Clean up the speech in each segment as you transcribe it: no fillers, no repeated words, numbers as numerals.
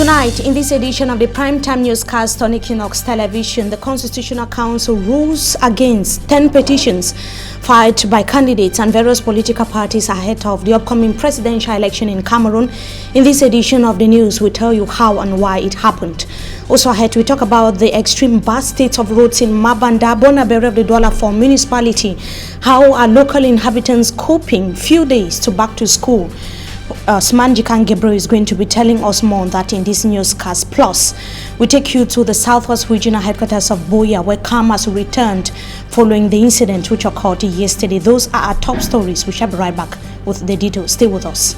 Tonight, in this edition of the primetime newscast on EQUNOXE television, the Constitutional Council rules against 10 petitions filed by candidates and various political parties ahead of the upcoming presidential election in Cameroon. In this edition of the news, we tell you how and why it happened. Also ahead, we talk about the extreme bad state of roads in Mabanda, Bonabere of the Douala 4 municipality. How are local inhabitants coping few days to back to school? Smanjikan Gabriel is going to be telling us more on that in this newscast. Plus, we take you to the Southwest Regional Headquarters of Boya, where calm has returned following the incident which occurred yesterday. Those are our top stories. We shall be right back with the details. Stay with us.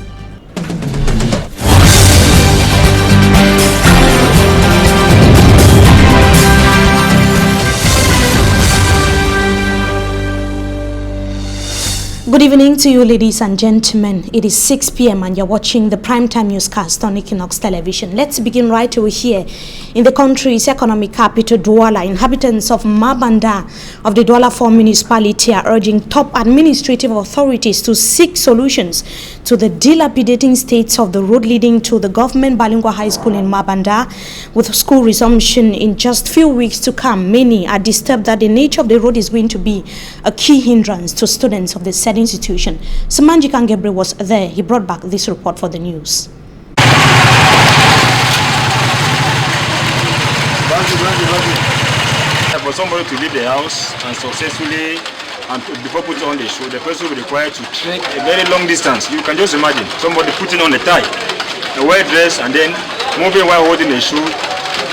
Good evening to you, ladies and gentlemen. It is 6 p.m. and you're watching the primetime newscast on EQUNOXE television. Let's begin right over here in the country's economic capital, Douala. Inhabitants of Mabanda of the Douala 4 municipality are urging top administrative authorities to seek solutions to the dilapidating states of the road leading to the government bilingual high school in Mabanda. With school resumption in just few weeks to come, many are disturbed that the nature of the road is going to be a key hindrance to students of the said institution. Smanjikan Gabriel was there. He brought back this report for the news. For somebody to leave the house and successfully and before putting on the shoe, the person will be required to trek a very long distance. You can just imagine somebody putting on a tie, a well dress, and then moving while holding the shoe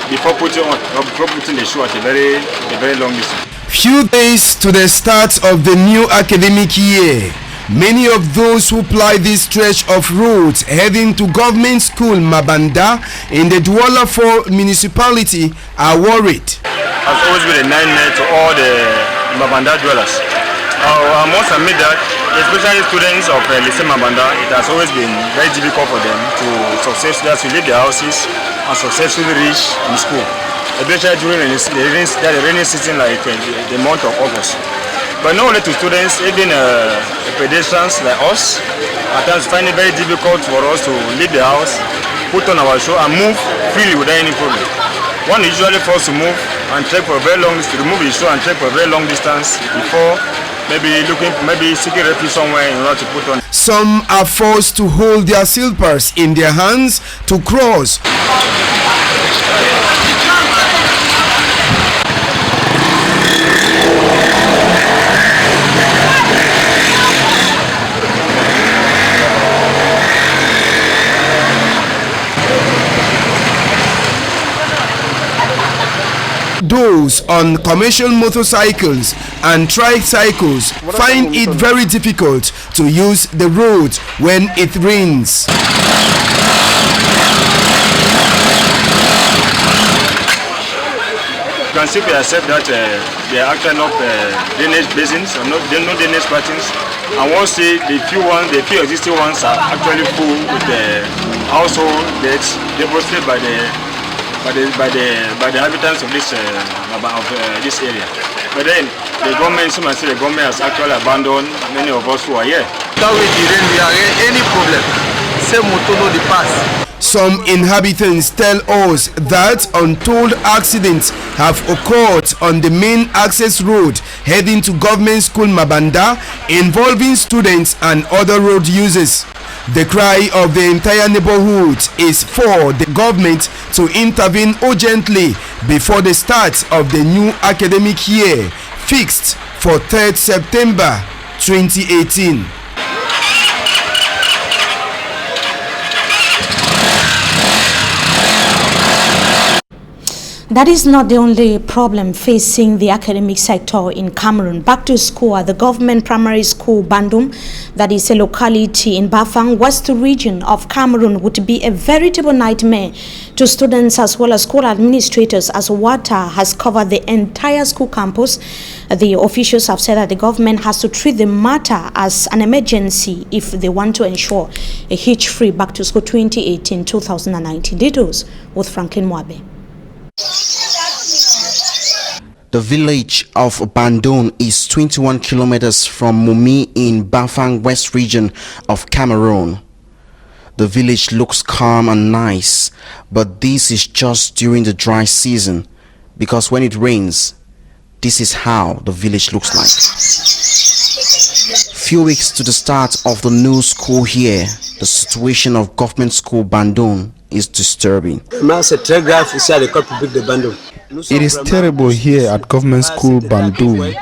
before putting the shoe at a very long distance. Few days to the start of the new academic year, many of those who ply this stretch of roads heading to government school Mabanda in the Douala 4 municipality are worried. It has always been a nightmare to all the Mabanda dwellers. I must admit that, especially students of Lycée Mabanda, it has always been very difficult for them to successfully leave their houses and successfully reach in school, especially during the rainy season like the month of August. But not only to students, even pedestrians like us, at times find it very difficult for us to leave the house, put on our shoe and move freely without any problem. One is usually forced to move and trek for a very long distance, remove his shoe and trek for a very long distance before maybe seeking refuge somewhere in order to put on. Some are forced to hold their slippers in their hands to cross. Those on commercial motorcycles and tricycles find it very difficult to use the road when it rains. You can see for yourself that there are actually not drainage basins or no drainage patterns, and once the few existing ones are actually full with the household debts deposited by the inhabitants of this area. But then the government has actually abandoned many of us who are here. Any problem, same motor the pass. Some inhabitants tell us that untold accidents have occurred on the main access road heading to government school Mabanda involving students and other road users. The cry of the entire neighborhood is for the government to intervene urgently before the start of the new academic year, fixed for 3rd September 2018. That is not the only problem facing the academic sector in Cameroon. Back to school at the government primary school Bandum, that is a locality in Bafang, West region of Cameroon, would be a veritable nightmare to students as well as school administrators, as water has covered the entire school campus. The officials have said that the government has to treat the matter as an emergency if they want to ensure a hitch-free back to school 2018-2019. Details with Franklin Mwabe. The village of Bandon is 21 kilometers from Mumi in Bafang West region of Cameroon. The village looks calm and nice, but this is just during the dry season, because when it rains, this is how the village looks like. Few weeks to the start of the new school year, the situation of government school Bandung is disturbing. It is terrible here at government school Bandung.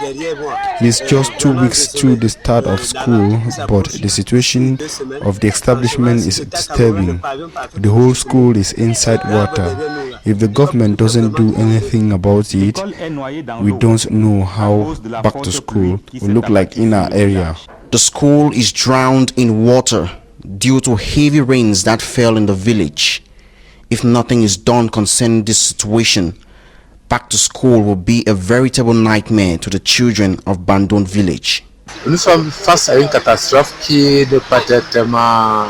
It is just 2 weeks to the start of school, but the situation of the establishment is disturbing. The whole school is inside water. If the government doesn't do anything about it, we don't know how back to school will look like in our area. The school is drowned in water due to heavy rains that fell in the village. If nothing is done concerning this situation, back to school will be a veritable nightmare to the children of Bandung village.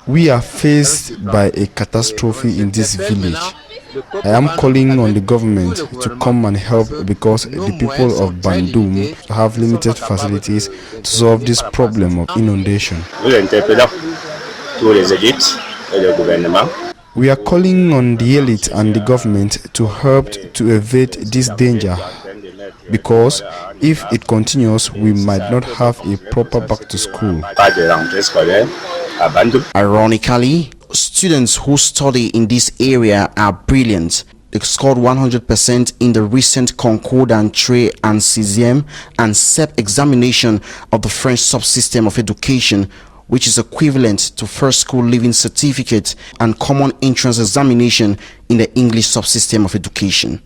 We are faced by a catastrophe in this village. I am calling on the government to come and help, because the people of Bandung have limited facilities to solve this problem of inundation. We are calling on the elite and the government to help to evade this danger, because if it continues, we might not have a proper back to school. Ironically, students who study in this area are brilliant. They scored 100% in the recent Concours d'entrée en sixième and CEP examination of the French subsystem of education, which is equivalent to first school leaving certificate and common entrance examination in the English subsystem of education.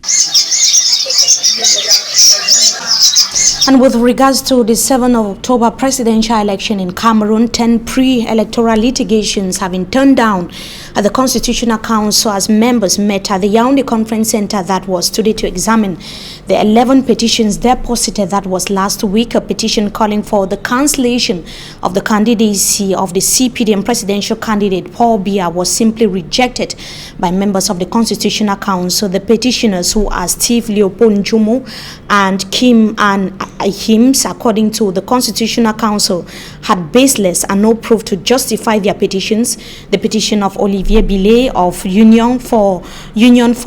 And with regards to the 7th of October presidential election in Cameroon, 10 pre-electoral litigations have been turned down at the Constitutional Council as members met at the Yaoundé Conference Center that was today to examine the 11 petitions deposited. That was last week. A petition calling for the cancellation of the candidacy of the CPDM presidential candidate Paul Biya was simply rejected by members of the Constitutional Council. The petitioners, who are Steve Leopold Njumo and Kim and Hims, according to the Constitutional Council, had baseless and no proof to justify their petitions. The petition of Olivier Billet of Union for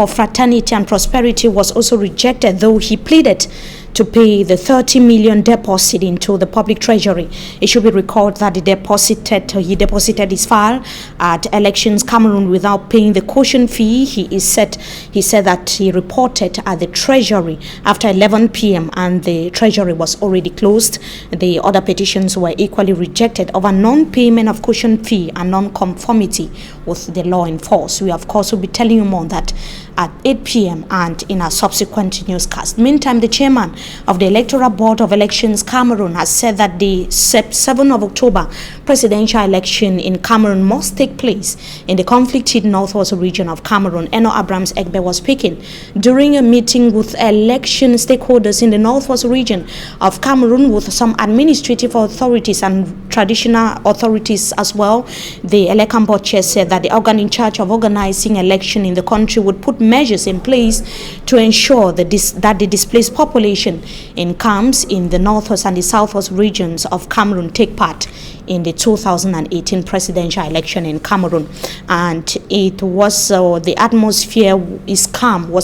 Fraternity and Prosperity was also rejected, though he pleaded to pay the 30 million deposit into the public treasury. It should be recalled that he deposited his file at Elections Cameroon without paying the caution fee. He said that he reported at the treasury after 11 p.m. and the treasury was already closed. The other petitions were equally rejected over non-payment of caution fee and non-conformity with the law in force. We of course will be telling you more on that at 8 p.m. and in a subsequent newscast. Meantime, the chairman of the Electoral Board of Elections Cameroon has said that the 7th of October presidential election in Cameroon must take place in the conflict-hit northwest region of Cameroon. Eno Abrams Egbe was speaking during a meeting with election stakeholders in the northwest region of Cameroon with some administrative authorities and traditional authorities as well. The Election Board chair said that the organ in charge of organizing election in the country would put measures in place to ensure that the displaced population in camps in the northwest and the southwest regions of Cameroon take part in the 2018 presidential election in Cameroon. And it was the atmosphere was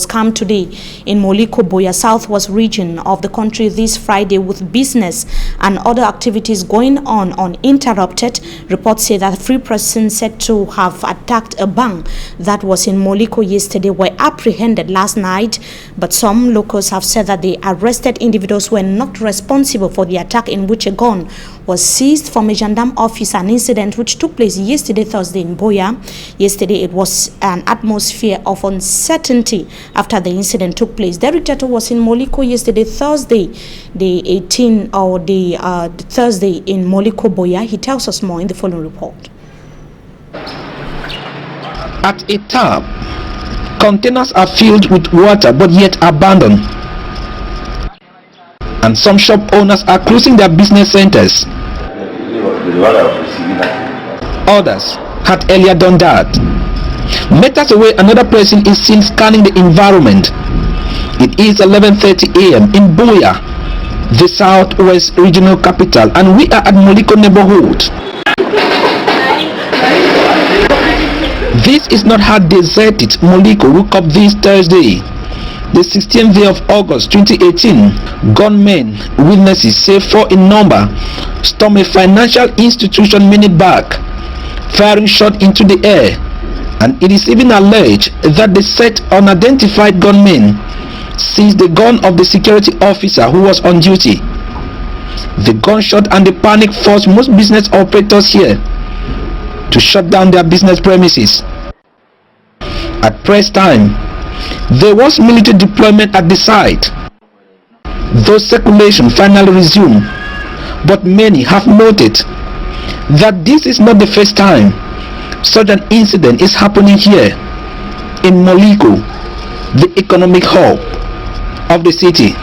calm today in Moliko Boya southwest region of the country this Friday, with business and other activities going on uninterrupted. Reports say that 3 persons said to have attacked a bank that was in Moliko yesterday were apprehended last night, but some locals have said that the arrested individuals were not responsible for the attack, in which a gun was seized from a gendarme office, an incident which took place yesterday, Thursday, in Boya. Yesterday, it was an atmosphere of uncertainty after the incident took place. Derek Teto was in Moliko yesterday, Thursday, the 18th, or the Thursday in Moliko Boya. He tells us more in the following report. At a tap, containers are filled with water but yet abandoned, and some shop owners are closing their business centers. Others had earlier done that. Meters away, another person is seen scanning the environment. It is 11:30 a.m. in Boya, the southwest regional capital, and we are at Moliko neighborhood. This is not how deserted Moliko woke up this Thursday, the 16th day of August 2018. Gunmen, witnesses say 4 in number, stormed a financial institution minute back, firing shot into the air, and it is even alleged that the set unidentified gunmen seized the gun of the security officer who was on duty. The gunshot and the panic forced most business operators here to shut down their business premises. At press time, there was military deployment at the site, though circulation finally resumed, but many have noted that this is not the first time such an incident is happening here in Moliko, the economic hub of the city.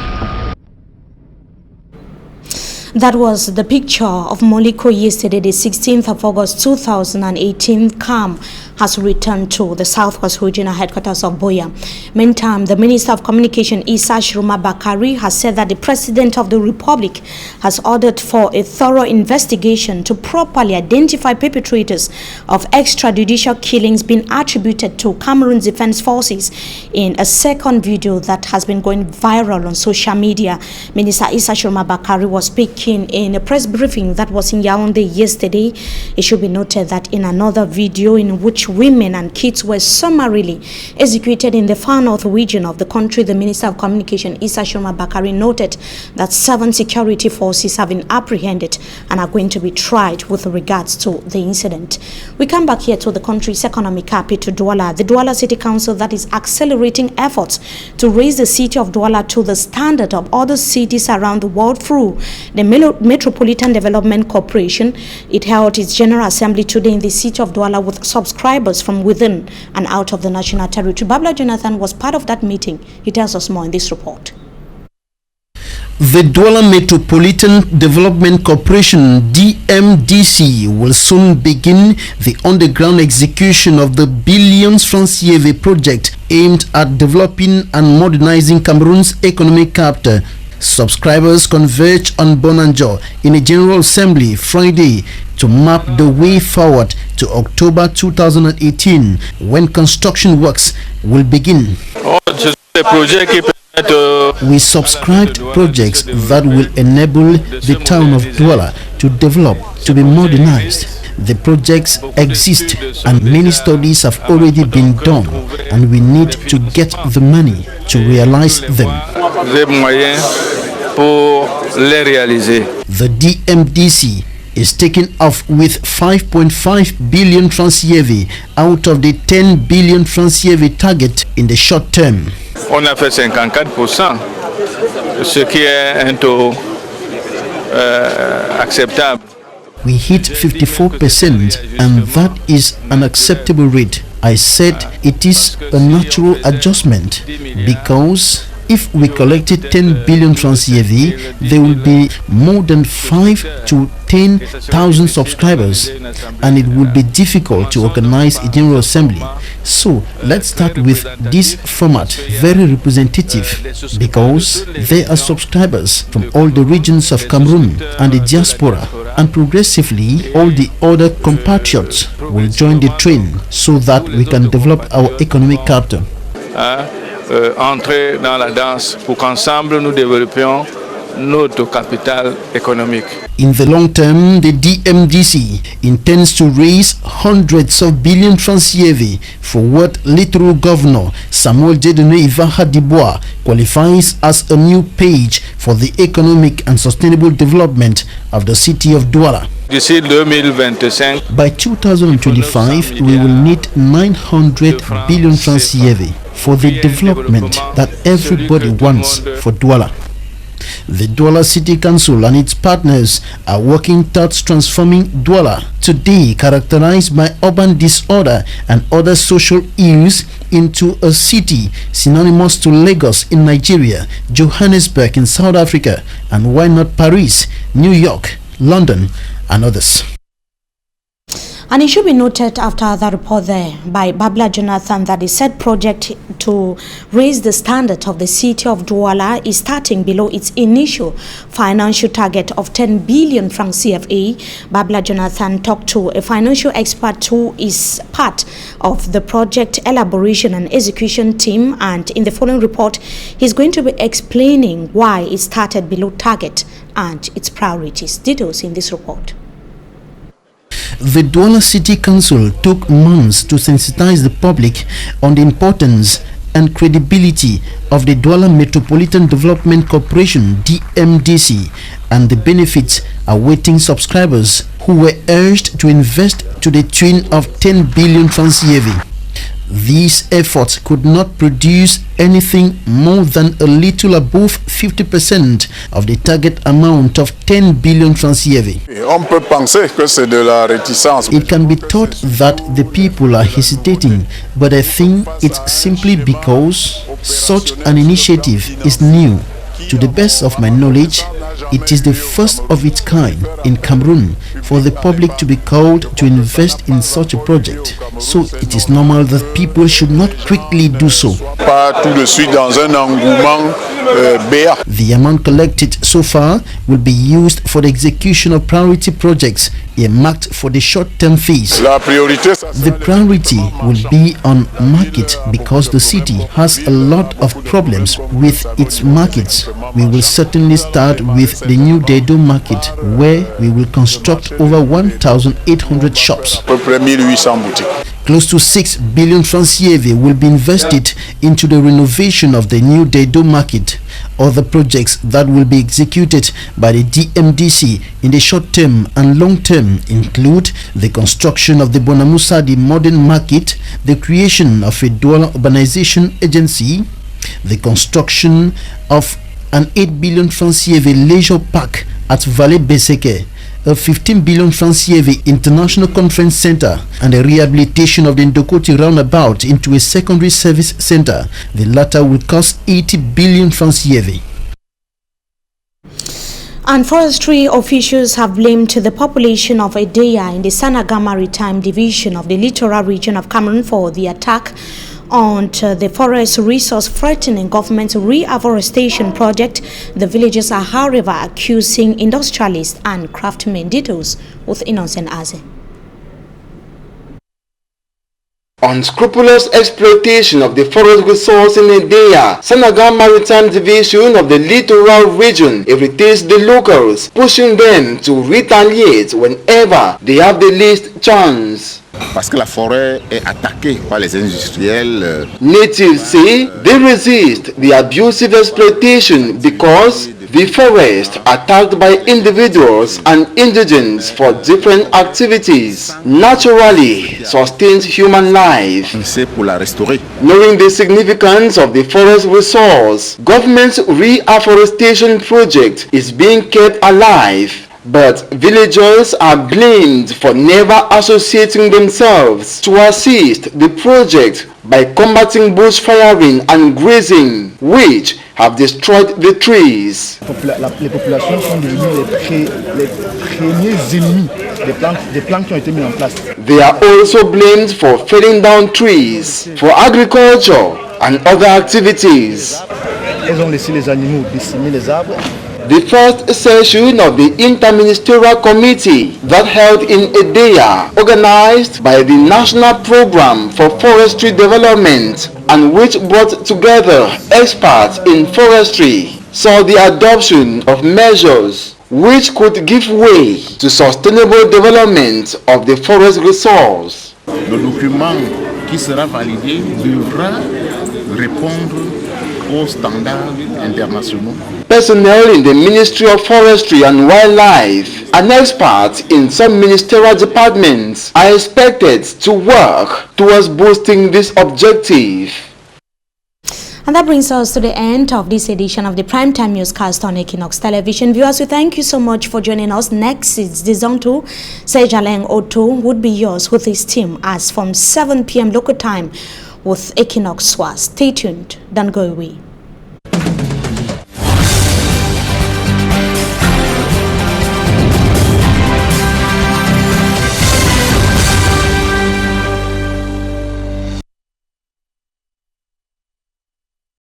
That was the picture of Moliko yesterday, the 16th of August 2018. Calm has returned to the Southwest Regional Headquarters of Buea. Meantime, the Minister of Communication, Issa Shiroma Bakari, has said that the President of the Republic has ordered for a thorough investigation to properly identify perpetrators of extrajudicial killings being attributed to Cameroon's Defense Forces in a second video that has been going viral on social media. Minister Issa Shiroma Bakari was speaking in a press briefing that was in Yaoundé yesterday. It should be noted that in another video in which women and kids were summarily executed in the far north region of the country, the Minister of Communication, Issa Shiroma Bakari, noted that 7 security forces have been apprehended and are going to be tried with regards to the incident. We come back here to the country's economic capital, Douala. The Douala City Council that is accelerating efforts to raise the city of Douala to the standard of other cities around the world through the Metropolitan Development Corporation. It held its General Assembly today in the city of Douala with subscribers from within and out of the national territory. Babla Jonathan was part of that meeting. He tells us more in this report. The Douala Metropolitan Development Corporation DMDC will soon begin the underground execution of the billions francs CFA project aimed at developing and modernizing Cameroon's economic capital. Subscribers converged on Bonanjo in a General Assembly Friday to map the way forward to October 2018, when construction works will begin. We subscribed projects that will enable the town of Douala to develop, to be modernized. The projects exist and many studies have already been done, and we need to get the money to realize them. The DMDC is taking off with 5.5 billion francs CFA out of the 10 billion francs CFA target in the short term. On a fait 54%, ce qui est un taux acceptable. We hit 54%, and that is an acceptable rate. I said it is a natural adjustment, because if we collected 10 billion francs CFA, there will be more than 5 to 10,000 subscribers, and it would be difficult to organize a General Assembly. So let's start with this format, very representative, because there are subscribers from all the regions of Cameroon and the diaspora, and progressively all the other compatriots will join the train so that we can develop our economic capital. Entrer dans la danse pour qu'ensemble nous développions notre capital économique. In the long term, the DMDC intends to raise hundreds of billion francs CFA for what Littoral Governor Samuel Dieudonné Ivaha Dibois qualifies as a new page for the economic and sustainable development of the city of Douala. D'ici 2025, by 2025, we will need 900 billion francs CFA for the development that everybody wants for Douala. The Douala City Council and its partners are working towards transforming Douala, today characterized by urban disorder and other social ills, into a city synonymous to Lagos in Nigeria, Johannesburg in South Africa, and why not Paris, New York, London, and others. And it should be noted after the report there by Babla Jonathan that the said project to raise the standard of the city of Douala is starting below its initial financial target of 10 billion francs CFA. Babla Jonathan talked to a financial expert who is part of the project elaboration and execution team, and in the following report, he's going to be explaining why it started below target and its priorities. Details in this report. The Douala City Council took months to sensitize the public on the importance and credibility of the Douala Metropolitan Development Corporation (DMDC) and the benefits awaiting subscribers who were urged to invest to the tune of 10 billion francs CFA. These efforts could not produce anything more than a little above 50% of the target amount of 10 billion francs CFA. It can be thought that the people are hesitating, but I think it's simply because such an initiative is new. To the best of my knowledge, it is the first of its kind in Cameroon for the public to be called to invest in such a project. So it is normal that people should not quickly do so. The amount collected so far will be used for the execution of priority projects earmarked for the short-term phase. The priority will be on market because the city has a lot of problems with its markets. We will certainly start with the new Dedo market, where we will construct over 1,800 shops. Close to 6 billion francs CFA will be invested into the renovation of the new Dedo market. Other projects that will be executed by the DMDC in the short term and long term include the construction of the Bonamusadi modern market, the creation of a Douala urbanization agency, the construction of an 8 billion francs CFA leisure park at Valley Beseke, a 15 billion francs CFA international conference center, and the rehabilitation of the Ndokoti roundabout into a secondary service center. The latter will cost 80 billion francs CFA. And forestry officials have blamed the population of Edea in the Sanaga Maritime Division of the littoral region of Cameroon for the attack on the forest resource threatening government's reforestation project. The villagers are, however, accusing industrialists and craftsmen. Details with Innocent Aze. Unscrupulous exploitation of the forest resource in Edea, Sanaga Maritime Division of the littoral region, irritates the locals, pushing them to retaliate whenever they have the least chance. Parce que la forêt est attaquée par les industriels. Natives say they resist the abusive exploitation because the forest attacked by individuals and indigents for different activities naturally sustains human life. C'est pour la restaurer. Knowing the significance of the forest resource, government's reforestation project is being kept alive. But villagers are blamed for never associating themselves to assist the project by combating bushfiring and grazing, which have destroyed the trees. Les populations sont devenues les premiers ennemis des plans qui ont été mis en place. They are also blamed for felling down trees for agriculture and other activities. Elles ont laissé les animaux décimer les arbres. The first session of the Interministerial Committee that held in Edea, organized by the National Program for Forestry Development and which brought together experts in forestry, saw the adoption of measures which could give way to sustainable development of the forest resource. Le document qui sera validé devra répondre aux standards internationaux. Personnel in the Ministry of Forestry and Wildlife and experts in some ministerial departments are expected to work towards boosting this objective. And that brings us to the end of this edition of the Primetime Newscast on Equinox Television. Viewers, we thank you so much for joining us. Next is the Zone 2. Sejaleng Otto would be yours with his team as from 7 p.m. local time with Equinox Swaz. Stay tuned. Don't go away.